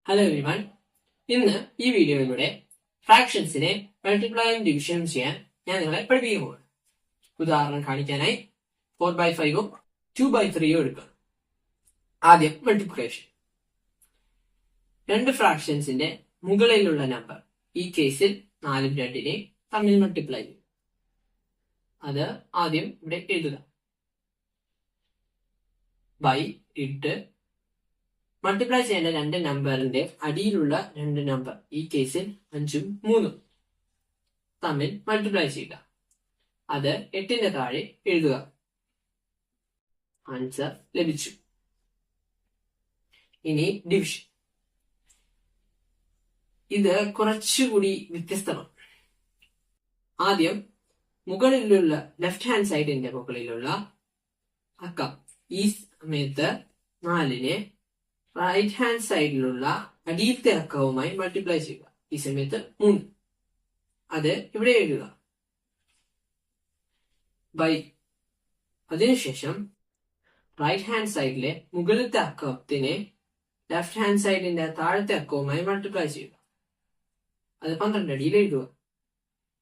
Hello everyone. ഇന്ന് ഈ വീഡിയോയിലൂടെ ഫ്രാക്ഷൻസിനെ മൾട്ടിപ്ലൈയും ഡിവിഷനും ചെയ്യാൻ ഞാൻ നിങ്ങളെ പഠിപ്പിക്കുമ്പോൾ ഉദാഹരണം കാണിക്കാനായി 4/5ഉം 2/3ഉം എടുക്കുക. ആദ്യം മൾട്ടിപ്ലിക്കേഷൻ. രണ്ട് ഫ്രാക്ഷൻസിന്റെ മുകളിലുള്ള നമ്പർ, ഈ കേസിൽ 4ഉം 2നെയും തമ്മിൽ മൾട്ടിപ്ലൈ ചെയ്യും. അത് ആദ്യം ഇവിടെ എഴുതുക. ബൈ ഇട്ട് മൾട്ടിപ്ലൈ ചെയ്യേണ്ട രണ്ട് നമ്പറിന്റെ അടിയിലുള്ള രണ്ട് നമ്പർ, ഈ കേസിൽ 5ഉം 3ഉം തമ്മിൽ മൾട്ടിപ്ലൈ ചെയ്യുക. അത് 8ന്റെ താഴെ എഴുതുക. ആൻസർ ലഭിച്ചു. ഇനി ഡിവിഷൻ. ഇത് കുറച്ചുകൂടി വ്യത്യസ്തമാണ്. ആദ്യം മുകളിലുള്ള ലെഫ്റ്റ് ഹാൻഡ് സൈഡിന്റെ മുകളിലുള്ള അക്കം, ഈ സമയത്ത് 4നെ റൈറ്റ് ഹാൻഡ് സൈഡിലുള്ള അടിയിലത്തെ അക്കവുമായി മൾട്ടിപ്ലൈ ചെയ്യുക. ഈ സമയത്ത് 3. അത് ഇവിടെ എഴുതുക. ബൈ. അതിനുശേഷം റൈറ്റ് ഹാൻഡ് സൈഡിലെ മുകളിലത്തെ അക്കത്തിനെ ലെഫ്റ്റ് ഹാൻഡ് സൈഡിന്റെ താഴത്തെ അക്കവുമായി മൾട്ടിപ്ലൈ ചെയ്യുക. അത് 12 അടിയിൽ എഴുതുക.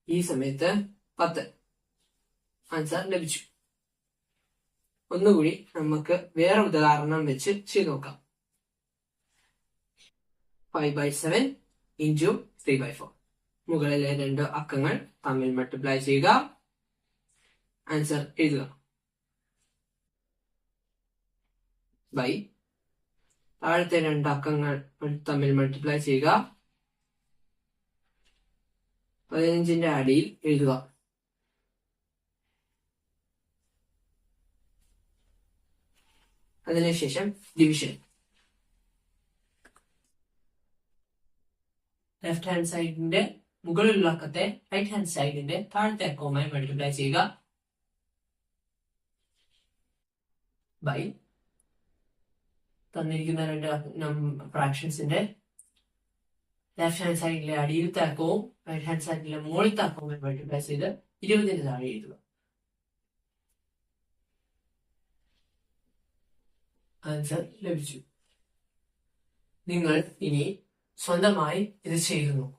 ഈ സമയത്ത് 10. ആൻസർ ലഭിച്ചു. ഒന്നുകൂടി നമുക്ക് വേറെ ഉദാഹരണം വെച്ച് ചെയ്ത് നോക്കാം. 5/7 ഇൻറ്റു 3/4. മുകളിലെ രണ്ട് അക്കങ്ങൾ തമ്മിൽ മൾട്ടിപ്ലൈ ചെയ്യുക. ആൻസർ എഴുതുക. ബൈ. താഴത്തെ രണ്ട് അക്കങ്ങൾ തമ്മിൽ മൾട്ടിപ്ലൈ ചെയ്യുക. 15ന്റെ അടിയിൽ എഴുതുക. അതിനുശേഷം ഡിവിഷൻ. ലെഫ്റ്റ് ഹാൻഡ് സൈഡിന്റെ മുകളിലുള്ള അക്കത്തെ റൈറ്റ് ഹാൻഡ് സൈഡിന്റെ താഴത്തെ അക്കവുമായി മൾട്ടിപ്ലൈ ചെയ്യുക. ബൈ. തന്നിരിക്കുന്ന രണ്ട് ഫ്രാക്ഷൻസിന്റെ ലെഫ്റ്റ് ഹാൻഡ് സൈഡിലെ അടിയിലത്തെ അക്കവും റൈറ്റ് ഹാൻഡ് സൈഡിലെ മുകളിലത്തെ അക്കവുമായി മൾട്ടിപ്ലൈ ചെയ്ത് 20ന്റെ താഴെ എഴുതുക. ആൻസർ ലഭിച്ചു. നിങ്ങൾ ഇനി സ്വന്തമായി ഇത് ചെയ്തു നോക്കൂ.